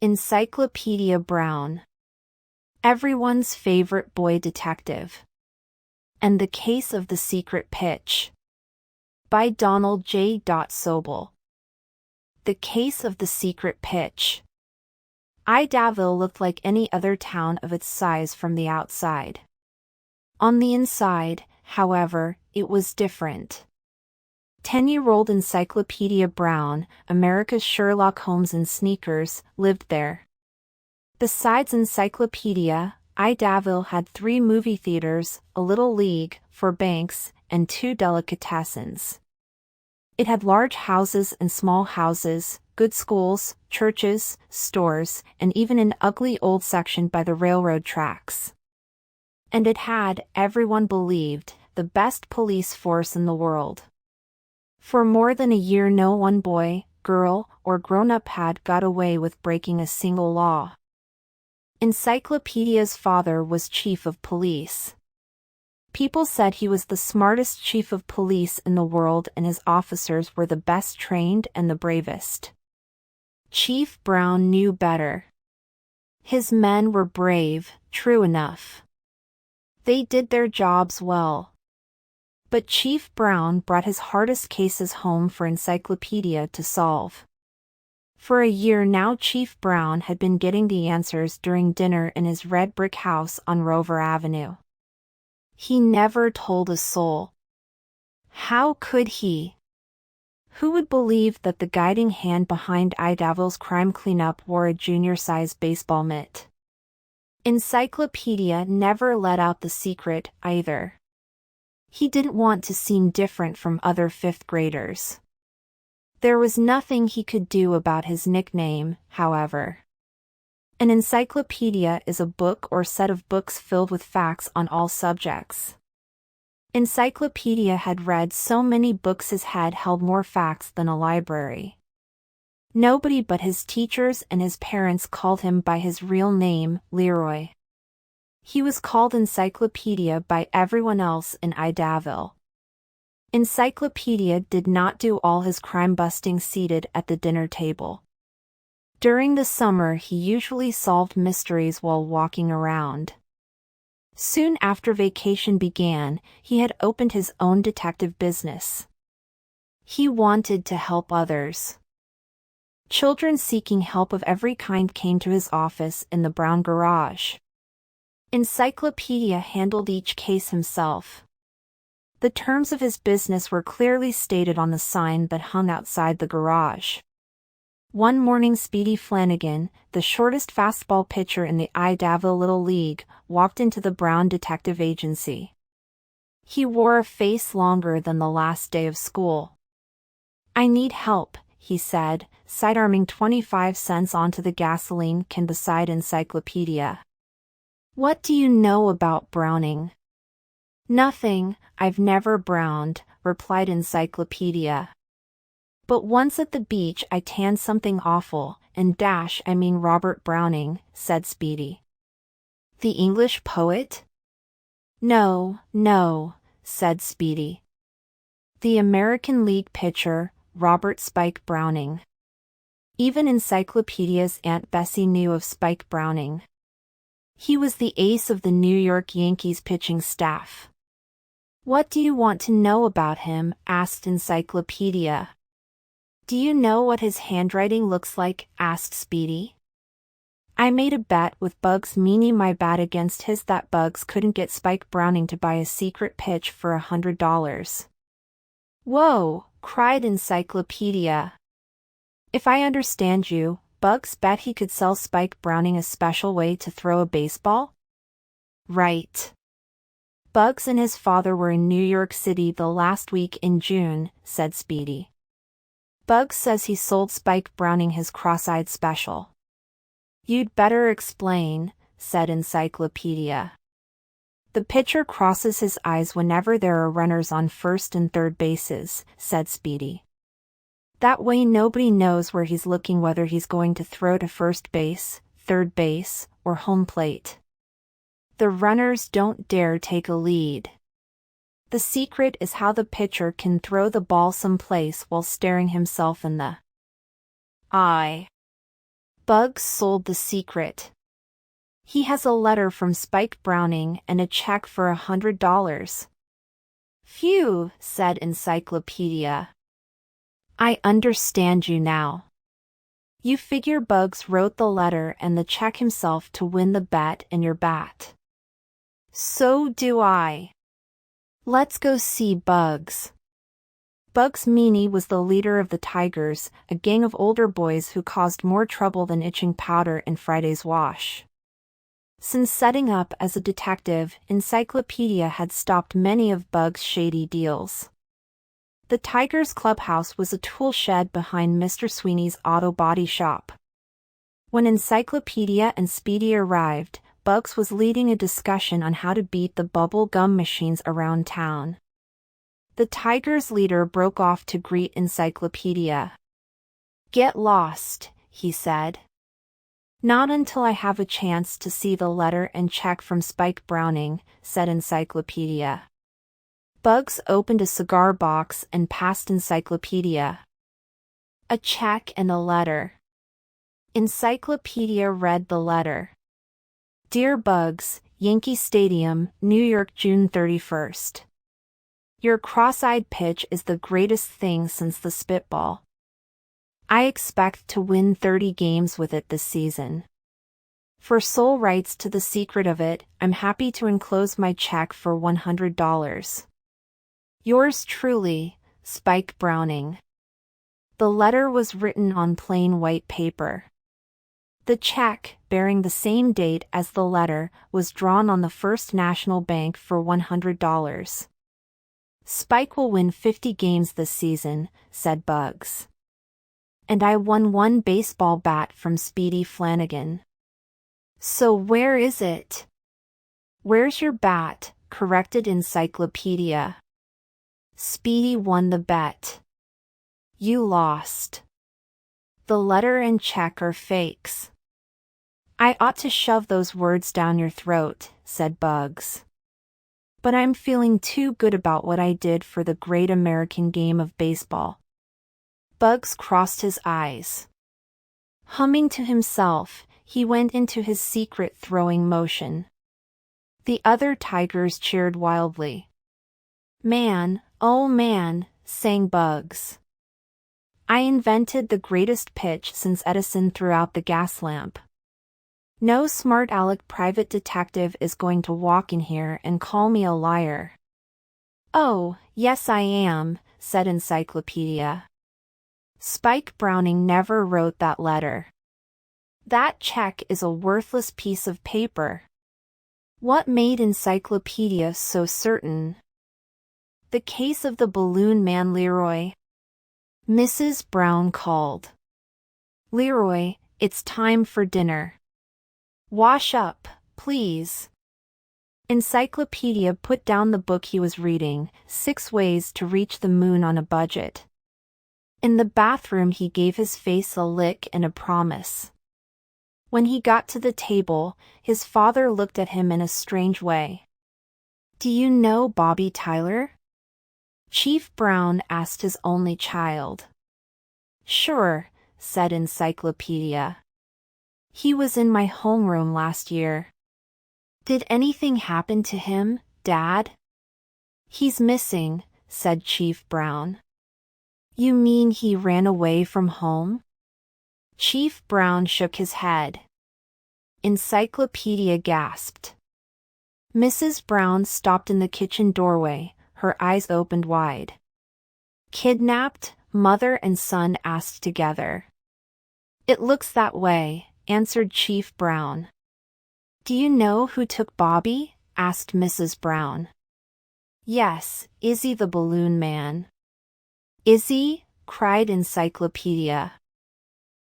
Encyclopedia Brown. Everyone's favorite boy detective. And the Case of the Secret Pitch. By Donald J. Sobel. The Case of the Secret Pitch. Idyllville looked like any other town of its size from the outside. On the inside, however, it was different. 10-year-old Encyclopedia Brown, America's Sherlock Holmes in sneakers, lived there. Besides Encyclopedia, Idyllville had 3 movie theaters, a little league, for banks, and 2 delicatessens. It had large houses and small houses, good schools, churches, stores, and even an ugly old section by the railroad tracks. And it had, everyone believed, the best police force in the world. For more than a year no one boy, girl, or grown-up had got away with breaking a single law. Encyclopedia's father was chief of police. People said he was the smartest chief of police in the world and his officers were the best trained and the bravest. Chief Brown knew better. His men were brave, true enough. They did their jobs well. But Chief Brown brought his hardest cases home for Encyclopedia to solve. For a year now Chief Brown had been getting the answers during dinner in his red brick house on Rover Avenue. He never told a soul. How could he? Who would believe that the guiding hand behind Idyllville's crime cleanup wore a junior-size baseball mitt? Encyclopedia never let out the secret, either. He didn't want to seem different from other 5th graders. There was nothing he could do about his nickname, however. An encyclopedia is a book or set of books filled with facts on all subjects. Encyclopedia had read so many books his head held more facts than a library. Nobody but his teachers and his parents called him by his real name, Leroy. He was called Encyclopedia by everyone else in Idyllville. Encyclopedia did not do all his crime-busting seated at the dinner table. During the summer he usually solved mysteries while walking around. Soon after vacation began, he had opened his own detective business. He wanted to help others. Children seeking help of every kind came to his office in the brown garage. Encyclopedia handled each case himself. The terms of his business were clearly stated on the sign that hung outside the garage. One morning Speedy Flanagan, the shortest fastball pitcher in the Idyllville Little League, walked into the Brown Detective Agency. He wore a face longer than the last day of school. "I need help," he said, sidearming 25 cents onto the gasoline can beside Encyclopedia. "What do you know about browning?" "Nothing, I've never browned," replied Encyclopedia. "But once at the beach I tanned something awful, and I mean Robert Browning," said Speedy. "The English poet?" No, said Speedy. "The American League pitcher, Robert Spike Browning." Even Encyclopedia's Aunt Bessie knew of Spike Browning. He was the ace of the New York Yankees pitching staff. "What do you want to know about him?" asked Encyclopedia. "Do you know what his handwriting looks like?" asked Speedy. "I made a bet with Bugs Meany my bat against his that Bugs couldn't get Spike Browning to buy a secret pitch for $100. "Whoa!" cried Encyclopedia. "If I understand you, Bugs bet he could sell Spike Browning a special way to throw a baseball?" "Right. Bugs and his father were in New York City the last week in June," said Speedy. "Bugs says he sold Spike Browning his cross-eyed special." "You'd better explain," said Encyclopedia. "The pitcher crosses his eyes whenever there are runners on first and third bases," said Speedy. "That way nobody knows where he's looking, whether he's going to throw to first base, third base, or home plate. The runners don't dare take a lead. The secret is how the pitcher can throw the ball someplace while staring himself in the eye." Bugs sold the secret. He has a letter from Spike Browning and a check for $100. Phew, said Encyclopedia. I understand you now. You figure Bugs wrote the letter and the check himself to win the bet and your bat. So do I. Let's go see Bugs. Bugs Meany was the leader of the Tigers, a gang of older boys who caused more trouble than itching powder in Friday's wash. Since setting up as a detective, Encyclopedia had stopped many of Bugs' shady deals. The Tigers' clubhouse was a tool shed behind Mr. Sweeney's auto body shop. When Encyclopedia and Speedy arrived, Bugs was leading a discussion on how to beat the bubble gum machines around town. The Tigers' leader broke off to greet Encyclopedia. Get lost, he said. Not until I have a chance to see the letter and check from Spike Browning, said Encyclopedia. Bugs opened a cigar box and passed Encyclopedia. A check and a letter. Encyclopedia read the letter. Dear Bugs, Yankee Stadium, New York, June 31st. Your cross-eyed pitch is the greatest thing since the spitball. I expect to win 30 games with it this season. For sole rights to the secret of it, I'm happy to enclose my check for $100. Yours truly, Spike Browning. The letter was written on plain white paper. The check, bearing the same date as the letter, was drawn on the First National Bank for $100. Spike will win 50 games this season, said Bugs. And I won one baseball bat from Speedy Flanagan. So where is it? Where's your bat? Corrected Encyclopedia. Speedy won the bet. You lost. The letter and check are fakes. I ought to shove those words down your throat, said Bugs. But I'm feeling too good about what I did for the great American game of baseball. Bugs crossed his eyes. Humming to himself, he went into his secret throwing motion. The other Tigers cheered wildly. Man, oh man, sang Bugs. I invented the greatest pitch since Edison threw out the gas lamp. No smart aleck private detective is going to walk in here and call me a liar. Oh, yes I am, said Encyclopedia. Spike Browning never wrote that letter. That check is a worthless piece of paper. What made Encyclopedia so certain? The case of the balloon man Leroy. Mrs. Brown called. Leroy, it's time for dinner. Wash up, please. Encyclopedia put down the book he was reading, 6 Ways to Reach the Moon on a Budget. In the bathroom he gave his face a lick and a promise. When he got to the table, his father looked at him in a strange way. Do you know Bobby Tyler? Chief Brown asked his only child. Sure, said Encyclopedia. He was in my homeroom last year. Did anything happen to him, Dad? He's missing, said Chief Brown. You mean he ran away from home? Chief Brown shook his head. Encyclopedia gasped. Mrs. Brown stopped in the kitchen doorway, her eyes opened wide. Kidnapped? Mother and son asked together. It looks that way, answered Chief Brown. Do you know who took Bobby? Asked Mrs. Brown. Yes, Izzy the balloon man. Izzy? Cried Encyclopedia.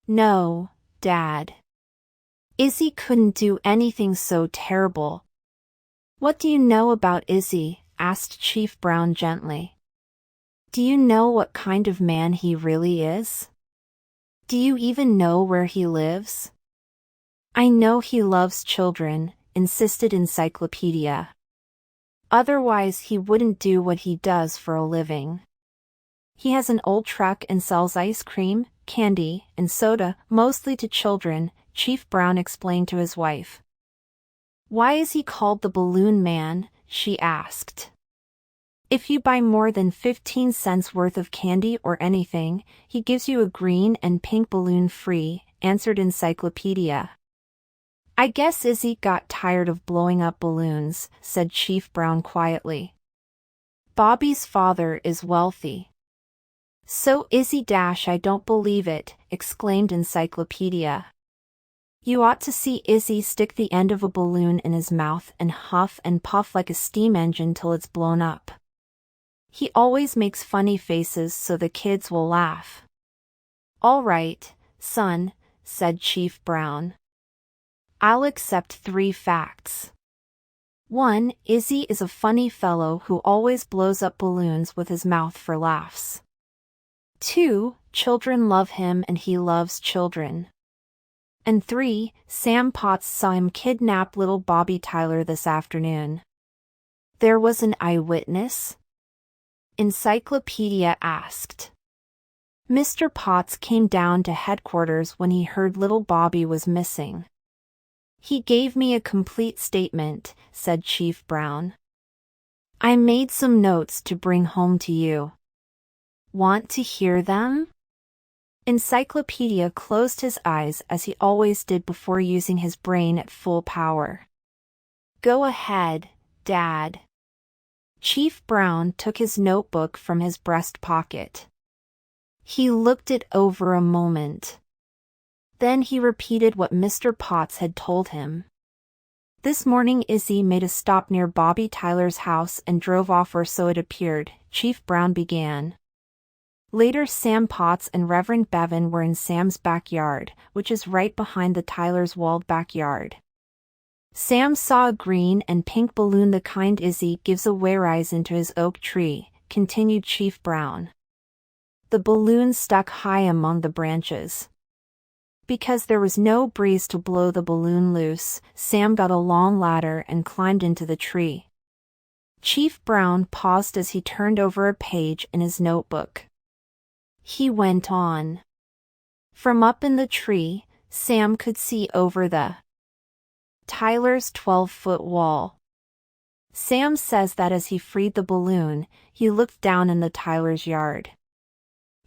No, Dad. Izzy couldn't do anything so terrible. What do you know about Izzy? Asked Chief Brown gently. Do you know what kind of man he really is? Do you even know where he lives? I know he loves children, insisted Encyclopedia. Otherwise he wouldn't do what he does for a living. He has an old truck and sells ice cream, candy, and soda, mostly to children, Chief Brown explained to his wife. Why is he called the Balloon Man? She asked. If you buy more than 15 cents worth of candy or anything, he gives you a green and pink balloon free, answered Encyclopedia. I guess Izzy got tired of blowing up balloons, said Chief Brown quietly. Bobby's father is wealthy. So Izzy I don't believe it, exclaimed Encyclopedia. You ought to see Izzy stick the end of a balloon in his mouth and huff and puff like a steam engine till it's blown up. He always makes funny faces so the kids will laugh. All right, son, said Chief Brown. I'll accept 3 facts. 1. Izzy is a funny fellow who always blows up balloons with his mouth for laughs. 2. Children love him and he loves children. And 3. Sam Potts saw him kidnap little Bobby Tyler this afternoon. There was an eyewitness? Encyclopedia asked. Mr. Potts came down to headquarters when he heard little Bobby was missing. He gave me a complete statement, said Chief Brown. I made some notes to bring home to you. Want to hear them? Encyclopedia closed his eyes as he always did before using his brain at full power. Go ahead, Dad. Chief Brown took his notebook from his breast pocket. He looked it over a moment. Then he repeated what Mr. Potts had told him. This morning Izzy made a stop near Bobby Tyler's house and drove off, or so it appeared, Chief Brown began. Later Sam Potts and Reverend Bevan were in Sam's backyard, which is right behind the Tylers' walled backyard. Sam saw a green and pink balloon, the kind Izzy gives away, rise into his oak tree, continued Chief Brown. The balloon stuck high among the branches. Because there was no breeze to blow the balloon loose, Sam got a long ladder and climbed into the tree. Chief Brown paused as he turned over a page in his notebook. He went on. From up in the tree, Sam could see over the Tyler's 12-foot wall. Sam says that as he freed the balloon, he looked down in the Tyler's yard.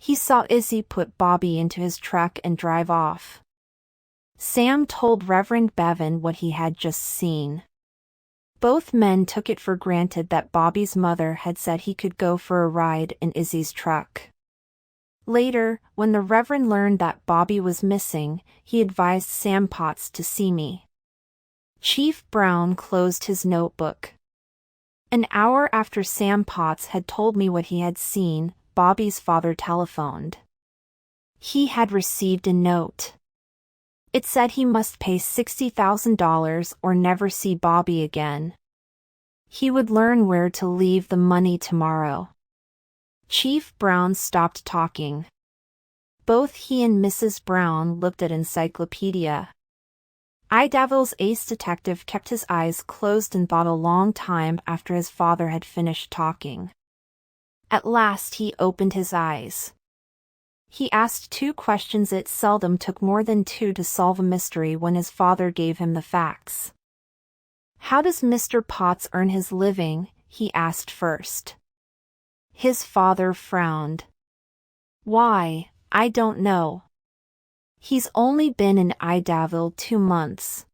He saw Izzy put Bobby into his truck and drive off. Sam told Reverend Bevan what he had just seen. Both men took it for granted that Bobby's mother had said he could go for a ride in Izzy's truck. Later, when the Reverend learned that Bobby was missing, he advised Sam Potts to see me. Chief Brown closed his notebook. An hour after Sam Potts had told me what he had seen, Bobby's father telephoned. He had received a note. It said he must pay $60,000 or never see Bobby again. He would learn where to leave the money tomorrow. Chief Brown stopped talking. Both he and Mrs. Brown looked at Encyclopedia. Idavil's ace detective kept his eyes closed and thought a long time after his father had finished talking. At last he opened his eyes. He asked 2 questions. It seldom took more than 2 to solve a mystery when his father gave him the facts. How does Mr. Potts earn his living? He asked first. His father frowned. Why, I don't know. He's only been in Idaville 2 months.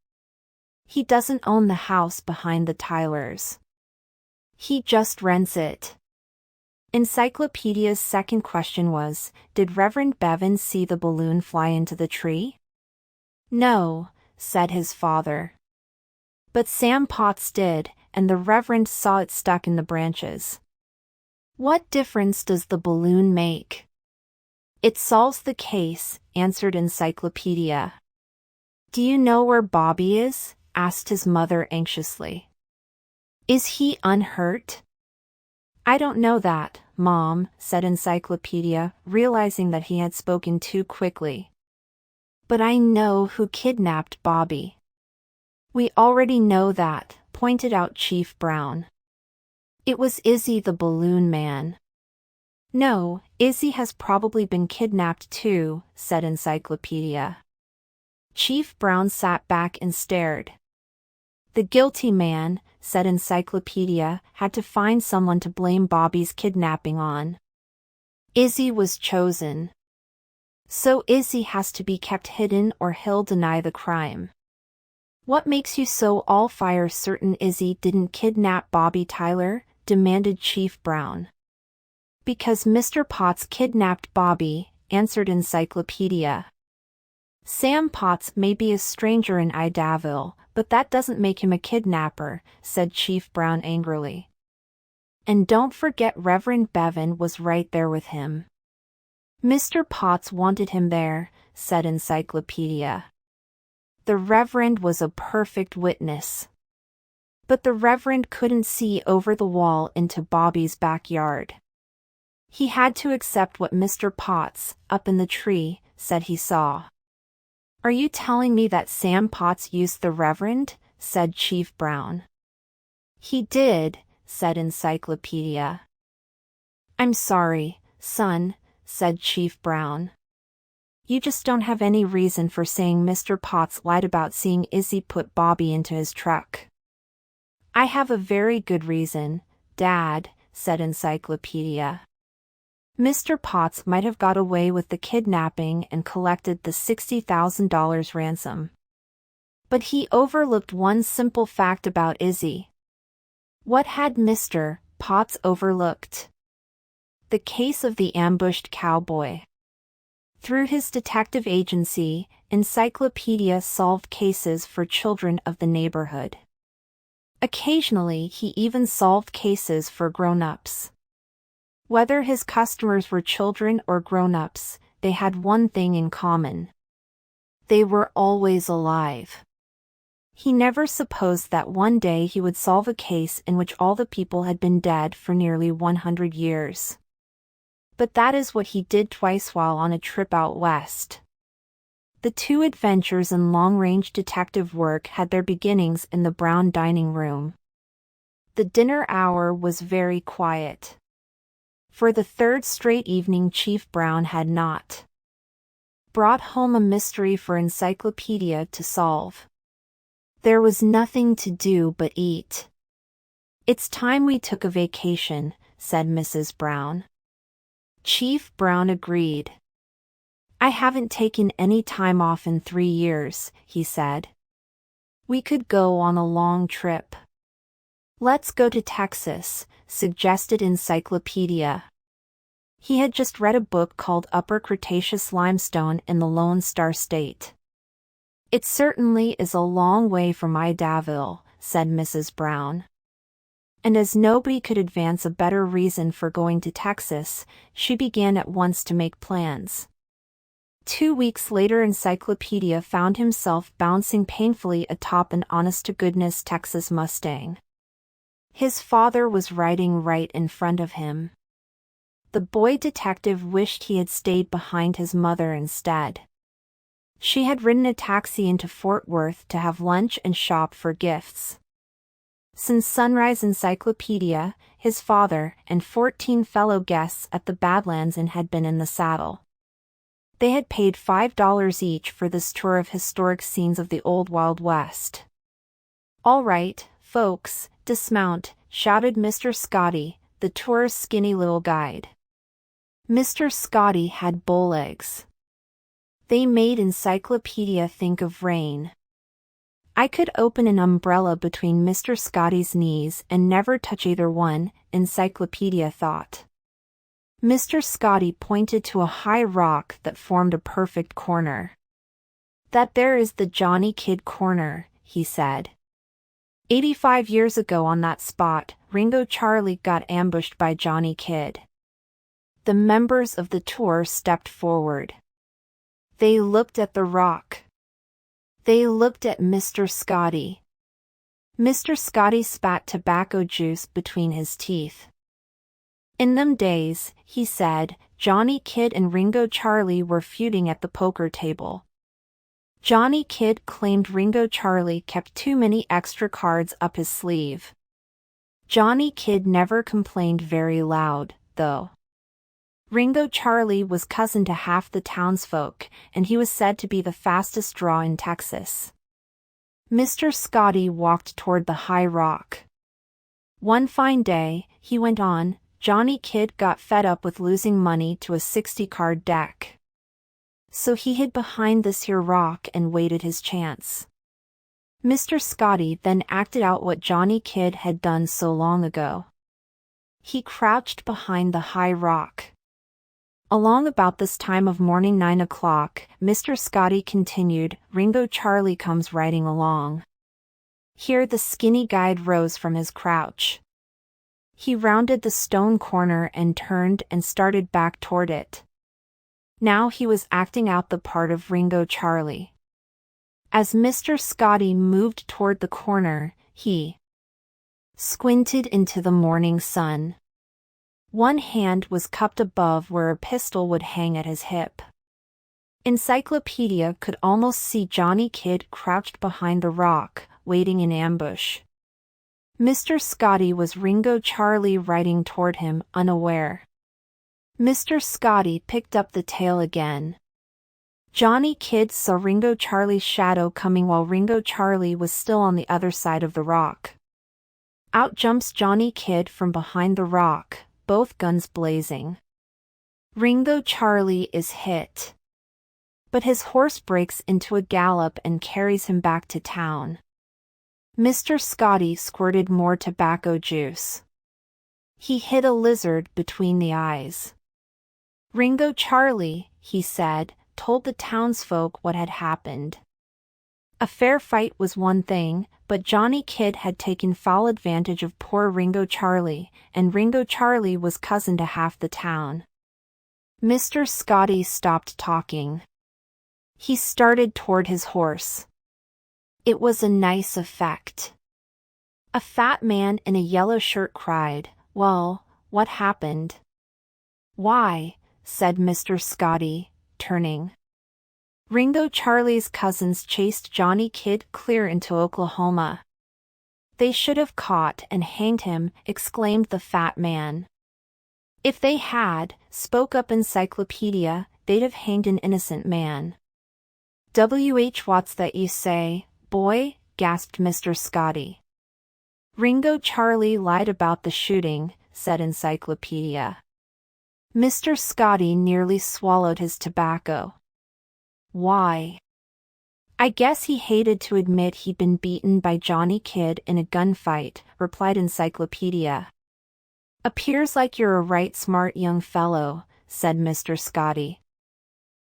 He doesn't own the house behind the Tylers. He just rents it. Encyclopedia's second question was, did Reverend Bevan see the balloon fly into the tree? No, said his father. But Sam Potts did, and the Reverend saw it stuck in the branches. What difference does the balloon make? It solves the case, answered Encyclopedia. Do you know where Bobby is? Asked his mother anxiously. Is he unhurt? I don't know that, Mom, said Encyclopedia, realizing that he had spoken too quickly. But I know who kidnapped Bobby. We already know that, pointed out Chief Brown. It was Izzy the Balloon Man. No, Izzy has probably been kidnapped too, said Encyclopedia. Chief Brown sat back and stared. The guilty man, said Encyclopedia, had to find someone to blame Bobby's kidnapping on. Izzy was chosen. So Izzy has to be kept hidden or he'll deny the crime. What makes you so all-fire certain Izzy didn't kidnap Bobby Tyler? Demanded Chief Brown. Because Mr. Potts kidnapped Bobby, answered Encyclopedia. Sam Potts may be a stranger in Idaville, but that doesn't make him a kidnapper, said Chief Brown angrily. And don't forget Reverend Bevan was right there with him. Mr. Potts wanted him there, said Encyclopedia. The Reverend was a perfect witness. But the Reverend couldn't see over the wall into Bobby's backyard. He had to accept what Mr. Potts, up in the tree, said he saw. Are you telling me that Sam Potts used the Reverend? Said Chief Brown. He did, said Encyclopedia. I'm sorry, son, said Chief Brown. You just don't have any reason for saying Mr. Potts lied about seeing Izzy put Bobby into his truck. I have a very good reason, Dad, said Encyclopedia. Mr. Potts might have got away with the kidnapping and collected the $60,000 ransom. But he overlooked one simple fact about Izzy. What had Mr. Potts overlooked? The case of the ambushed cowboy. Through his detective agency, Encyclopedia solved cases for children of the neighborhood. Occasionally he even solved cases for grown-ups. Whether his customers were children or grown-ups, they had one thing in common. They were always alive. He never supposed that one day he would solve a case in which all the people had been dead for nearly 100 years. But that is what he did twice while on a trip out west. The two adventures in long-range detective work had their beginnings in the Brown dining room. The dinner hour was very quiet. For the third straight evening Chief Brown had not brought home a mystery for Encyclopedia to solve. There was nothing to do but eat. It's time we took a vacation, said Mrs. Brown. Chief Brown agreed. I haven't taken any time off in 3 years, he said. We could go on a long trip. Let's go to Texas, suggested Encyclopedia. He had just read a book called Upper Cretaceous Limestone in the Lone Star State. It certainly is a long way from Idaville, said Mrs. Brown. And as nobody could advance a better reason for going to Texas, she began at once to make plans. 2 weeks later Encyclopedia found himself bouncing painfully atop an honest-to-goodness Texas Mustang. His father was riding right in front of him. The boy detective wished he had stayed behind his mother instead. She had ridden a taxi into Fort Worth to have lunch and shop for gifts. Since sunrise Encyclopedia, his father, and 14 fellow guests at the Badlands Inn had been in the saddle. They had paid $5 each for this tour of historic scenes of the old Wild West. All right, folks, dismount, shouted Mr. Scotty, the tour's skinny little guide. Mr. Scotty had bow legs. They made Encyclopedia think of rain. I could open an umbrella between Mr. Scotty's knees and never touch either one, Encyclopedia thought. Mr. Scotty pointed to a high rock that formed a perfect corner. That there is the Johnny Kidd corner, he said. 85 years ago on that spot, Ringo Charlie got ambushed by Johnny Kidd. The members of the tour stepped forward. They looked at the rock. They looked at Mr. Scotty. Mr. Scotty spat tobacco juice between his teeth. In them days, he said, Johnny Kidd and Ringo Charlie were feuding at the poker table. Johnny Kidd claimed Ringo Charlie kept too many extra cards up his sleeve. Johnny Kidd never complained very loud, though. Ringo Charlie was cousin to half the townsfolk, and he was said to be the fastest draw in Texas. Mr. Scotty walked toward the high rock. One fine day, he went on, Johnny Kidd got fed up with losing money to a 60-card deck. So he hid behind this here rock and waited his chance. Mr. Scotty then acted out what Johnny Kidd had done so long ago. He crouched behind the high rock. Along about this time of morning 9 o'clock, Mr. Scotty continued, Ringo Charlie comes riding along. Here the skinny guide rose from his crouch. He rounded the stone corner and turned and started back toward it. Now he was acting out the part of Ringo Charlie. As Mr. Scotty moved toward the corner, he squinted into the morning sun. One hand was cupped above where a pistol would hang at his hip. Encyclopedia could almost see Johnny Kidd crouched behind the rock, waiting in ambush. Mr. Scotty was Ringo Charlie riding toward him, unaware. Mr. Scotty picked up the tail again. Johnny Kidd saw Ringo Charlie's shadow coming while Ringo Charlie was still on the other side of the rock. Out jumps Johnny Kidd from behind the rock, both guns blazing. Ringo Charlie is hit. But his horse breaks into a gallop and carries him back to town. Mr. Scotty squirted more tobacco juice. He hit a lizard between the eyes. Ringo Charlie, he said, told the townsfolk what had happened. A fair fight was one thing, but Johnny Kidd had taken foul advantage of poor Ringo Charlie, and Ringo Charlie was cousin to half the town. Mr. Scotty stopped talking. He started toward his horse. It was a nice effect. A fat man in a yellow shirt cried, "Well, what happened?" "Why," said Mr. Scotty, turning. Ringo Charlie's cousins chased Johnny Kidd clear into Oklahoma. "They should have caught and hanged him," exclaimed the fat man. "If they had," spoke up Encyclopedia, "they'd have hanged an innocent man." "What's that you say, boy?" gasped Mr. Scotty. "Ringo Charlie lied about the shooting," said Encyclopedia. Mr. Scotty nearly swallowed his tobacco. "Why?" "I guess he hated to admit he'd been beaten by Johnny Kidd in a gunfight," replied Encyclopedia. "Appears like you're a right smart young fellow," said Mr. Scotty.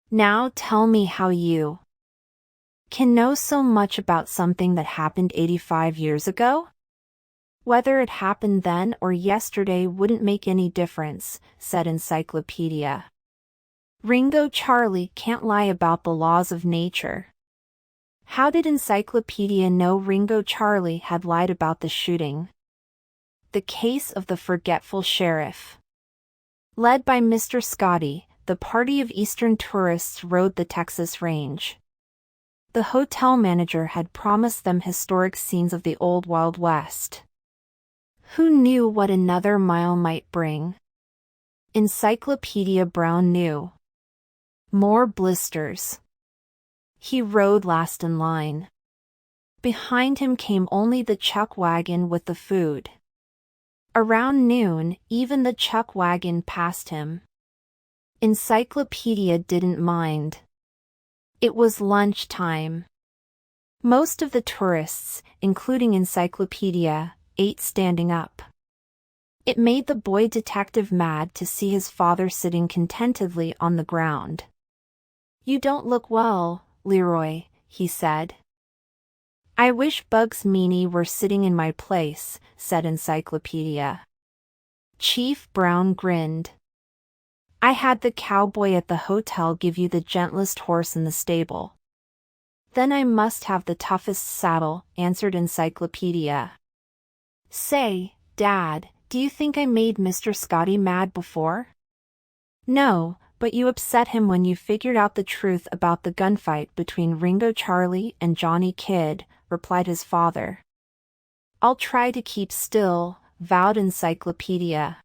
"Now tell me how you can know so much about something that happened 85 years ago?" "Whether it happened then or yesterday wouldn't make any difference," said Encyclopedia. "Ringo Charlie can't lie about the laws of nature." How did Encyclopedia know Ringo Charlie had lied about the shooting? The case of the forgetful sheriff. Led by Mr. Scotty, the party of Eastern tourists rode the Texas Range. The hotel manager had promised them historic scenes of the old Wild West. Who knew what another mile might bring? Encyclopedia Brown knew. More blisters. He rode last in line. Behind him came only the chuck wagon with the food. Around noon, even the chuck wagon passed him. Encyclopedia didn't mind. It was lunch time. Most of the tourists, including Encyclopedia, ate standing up. It made the boy detective mad to see his father sitting contentedly on the ground. "You don't look well, Leroy," he said. "I wish Bugs Meany were sitting in my place," said Encyclopedia. Chief Brown grinned. "I had the cowboy at the hotel give you the gentlest horse in the stable." "Then I must have the toughest saddle," answered Encyclopedia. "Say, Dad, do you think I made Mr. Scotty mad before?" "No, but you upset him when you figured out the truth about the gunfight between Ringo Charlie and Johnny Kidd," replied his father. "I'll try to keep still," vowed Encyclopedia.